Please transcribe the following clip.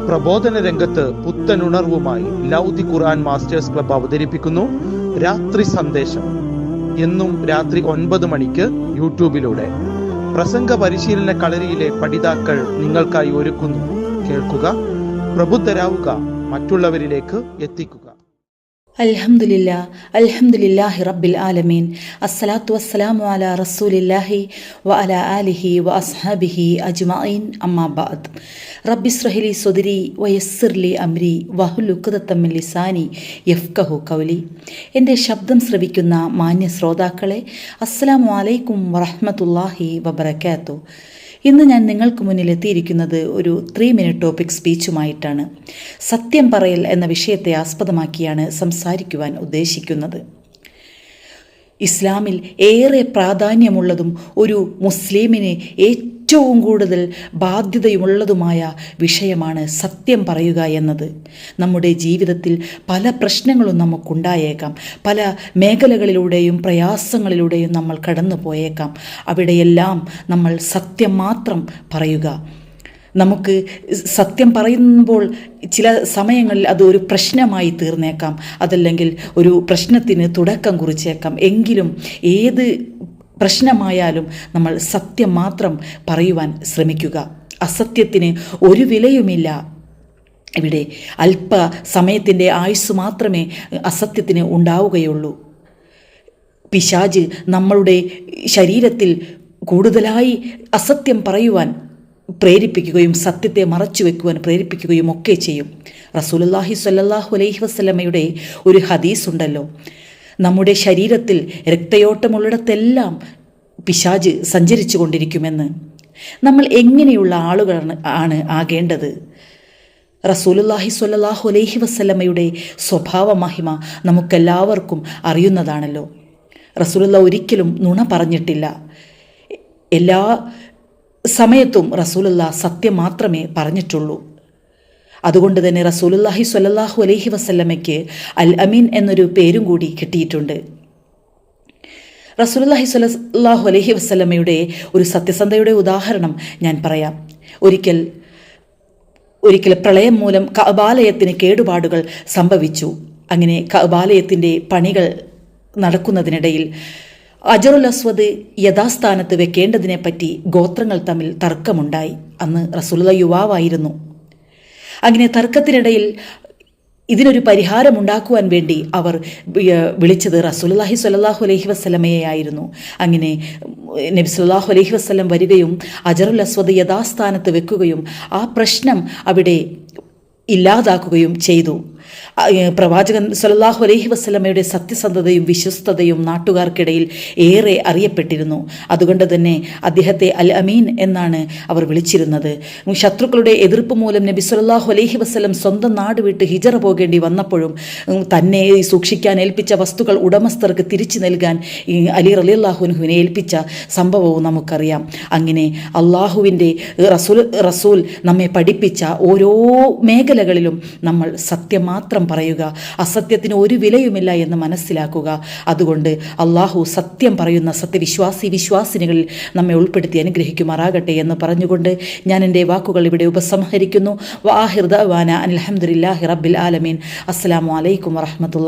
പ്രബോധന രംഗത്ത് പുത്തനുണർവുമായി ലൗദി ഖുർആൻ masters club അവതരിപ്പിക്കുന്നു രാത്രി സന്ദേശം. എന്നും രാത്രി 9 മണിക്ക് യൂട്യൂബിലൂടെ പ്രസംഗ പരിശീലന കളരിയിലെ പഠിതാക്കൾ നിങ്ങൾക്കായി ഒരുക്കുന്നു. കേൾക്കുക, പ്രബുദ്ധരാവുക, മറ്റുള്ളവരിലേക്ക് എത്തിക്കുക. അൽഹംദുലില്ലാഹി റബ്ബിൽ ആലമീൻ. അസ്സലാത്തു വസ്സലാമു അലാ റസൂലില്ലാഹി വ അലാ ആലിഹി വ അസ്ഹാബിഹി അജ്മഈൻ. അമ്മാ ബഅദ്. റബ്ബി ഇശ്റഹ് ലി സ്വദ്രി വയസ്സിർ ലി അംരി വഹ്ലുൽ ഉഖ്ദതം മിൻ ലിസാനി യഫ്ഖഹു ഖൗലി. എൻ്റെ ശബ്ദം ശ്രവിക്കുന്ന മാന്യ ശ്രോതാക്കളെ, അസ്സലാമു അലൈക്കും വറഹ്മത്തുള്ളാഹി വബറകാതുഹു. ഇന്ന് ഞാൻ നിങ്ങൾക്ക് മുന്നിൽ എത്തിയിരിക്കുന്നത് ഒരു 3 മിനിറ്റ് ടോപ്പിക് സ്പീച്ചുമായിട്ടാണ്. സത്യം പറയൽ എന്ന വിഷയത്തെ ആസ്പദമാക്കിയാണ് സംസാരിക്കുവാൻ ഉദ്ദേശിക്കുന്നത്. ഇസ്ലാമിൽ ഏറെ പ്രാധാന്യമുള്ളതും ഒരു മുസ്ലിമിന് ഏറ്റവും കൂടുതൽ ബാധ്യതയുമുള്ളതുമായ വിഷയമാണ് സത്യം പറയുക എന്നത്. നമ്മുടെ ജീവിതത്തിൽ പല പ്രശ്നങ്ങളും നമുക്കുണ്ടായേക്കാം. പല മേഖലകളിലൂടെയും പ്രയാസങ്ങളിലൂടെയും നമ്മൾ കടന്നു പോയേക്കാം. അവിടെയെല്ലാം നമ്മൾ സത്യം മാത്രം പറയുക. നമുക്ക് സത്യം പറയുമ്പോൾ ചില സമയങ്ങളിൽ അത് ഒരു പ്രശ്നമായി തീർന്നേക്കാം, അതല്ലെങ്കിൽ ഒരു പ്രശ്നത്തിന് തുടക്കം കുറിച്ചേക്കാം. എങ്കിലും ഏത് പ്രശ്നമായാലും നമ്മൾ സത്യം മാത്രം പറയുവാൻ ശ്രമിക്കുക. അസത്യത്തിന് ഒരു വിലയുമില്ല. ഇവിടെ അല്പ സമയത്തിൻ്റെ ആയുസ് മാത്രമേ അസത്യത്തിന് ഉണ്ടാവുകയുള്ളൂ. പിശാച് നമ്മളുടെ ശരീരത്തിൽ കൂടുതലായി അസത്യം പറയുവാൻ പ്രേരിപ്പിക്കുകയും സത്യത്തെ മറച്ചു വെക്കുവാൻ പ്രേരിപ്പിക്കുകയും ഒക്കെ ചെയ്യും. റസൂലുള്ളാഹി സ്വല്ലല്ലാഹു അലൈഹി വസല്ലമയുടെ ഒരു ഹദീസ് ഉണ്ടല്ലോ, നമ്മുടെ ശരീരത്തിൽ രക്തയോട്ടമുള്ളിടത്തെല്ലാം പിശാച് സഞ്ചരിച്ചു കൊണ്ടിരിക്കുമെന്ന്. നമ്മൾ എങ്ങനെയുള്ള ആളുകളാണ് ആകേണ്ടത്? റസൂലുള്ളാഹി സ്വല്ലല്ലാഹു അലൈഹി വസല്ലമയുടെ സ്വഭാവ മഹിമ നമുക്കെല്ലാവർക്കും അറിയുന്നതാണല്ലോ. റസൂലുള്ളാഹി ഒരിക്കലും നുണ പറഞ്ഞിട്ടില്ല. എല്ലാ സമയത്തും റസൂലുള്ളാഹി സത്യം മാത്രമേ പറഞ്ഞിട്ടുള്ളൂ. അതുകൊണ്ട് തന്നെ റസൂലുള്ളാഹി സ്വല്ലല്ലാഹു അലൈഹി വസല്ലമയ്ക്ക് അൽ അമീൻ എന്നൊരു പേരും കൂടി കിട്ടിയിട്ടുണ്ട്. റസൂലുള്ളാഹി സ്വല്ലല്ലാഹു അലൈഹി വസല്ലമയുടെ ഒരു സത്യസന്ധതയുടെ ഉദാഹരണം ഞാൻ പറയാം. ഒരിക്കൽ പ്രളയം മൂലം കഅബാലയത്തിന് കേടുപാടുകൾ സംഭവിച്ചു. അങ്ങനെ കഅബാലയത്തിൻ്റെ പണികൾ നടക്കുന്നതിനിടയിൽ അജറുൽ അസ്വദ് യഥാസ്ഥാനത്ത് വെക്കേണ്ടതിനെപ്പറ്റി ഗോത്രങ്ങൾ തമ്മിൽ തർക്കമുണ്ടായി. അന്ന് റസൂലുള്ളാഹി യുവാവായിരുന്നു. അങ്ങനെ തർക്കത്തിനിടയിൽ ഇതിനൊരു പരിഹാരമുണ്ടാക്കുവാൻ വേണ്ടി അവർ വിളിച്ചത് റസൂലുള്ളാഹി സ്വല്ലല്ലാഹു അലൈഹി വസല്ലമയെയായിരുന്നു. അങ്ങനെ നബി സ്വല്ലല്ലാഹു അലൈഹി വസല്ലം വരികയും അജറുൽ അസ്വദ് യഥാസ്ഥാനത്ത് വെക്കുകയും ആ പ്രശ്നം അവിടെ ഇല്ലാതാക്കുകയും ചെയ്തു. പ്രവാചകൻ സ്വല്ലല്ലാഹു അലൈഹി വസല്ലമയുടെ സത്യസന്ധതയും വിശ്വസ്തതയും നാട്ടുകാർക്കിടയിൽ ഏറെ അറിയപ്പെട്ടിരുന്നു. അതുകൊണ്ട് തന്നെ അദ്ദേഹത്തെ അൽ അമീൻ എന്നാണ് അവർ വിളിച്ചിരുന്നത്. ശത്രുക്കളുടെ എതിർപ്പ് മൂലം നബി സ്വല്ലല്ലാഹു അലൈഹി വസല്ലം സ്വന്തം നാട് വിട്ട് ഹിജറ പോകേണ്ടി വന്നപ്പോഴും തന്നെ സൂക്ഷിക്കാൻ ഏൽപ്പിച്ച വസ്തുക്കൾ ഉടമസ്ഥർക്ക് തിരിച്ചു നൽകാൻ അലി റളിയല്ലാഹു അൻഹുവിനെ ഏൽപ്പിച്ച സംഭവവും നമുക്കറിയാം. അങ്ങനെ അള്ളാഹുവിൻ്റെ റസൂൽ നമ്മെ പഠിപ്പിച്ച ഓരോ മേഖലകളിലും നമ്മൾ സത്യം മാത്രം പറയുക, അസത്യത്തിന് ഒരു വിലയുമില്ല എന്ന് മനസ്സിലാക്കുക. അതുകൊണ്ട് അള്ളാഹു സത്യം പറയുന്ന വിശ്വാസിനികളിൽ നമ്മെ ഉൾപ്പെടുത്തി അനുഗ്രഹിക്കുമാറാകട്ടെ എന്ന് പറഞ്ഞുകൊണ്ട് ഞാൻ എൻ്റെ വാക്കുകൾ ഇവിടെ ഉപസംഹരിക്കുന്നു. വആഖിറു ദഅ്വാനാ അനിൽ ഹംദുലില്ലാഹി റബ്ബിൽ ആലമീൻ. അസ്സലാമു അലൈക്കും വറഹ്മത്തുള്ളാഹി.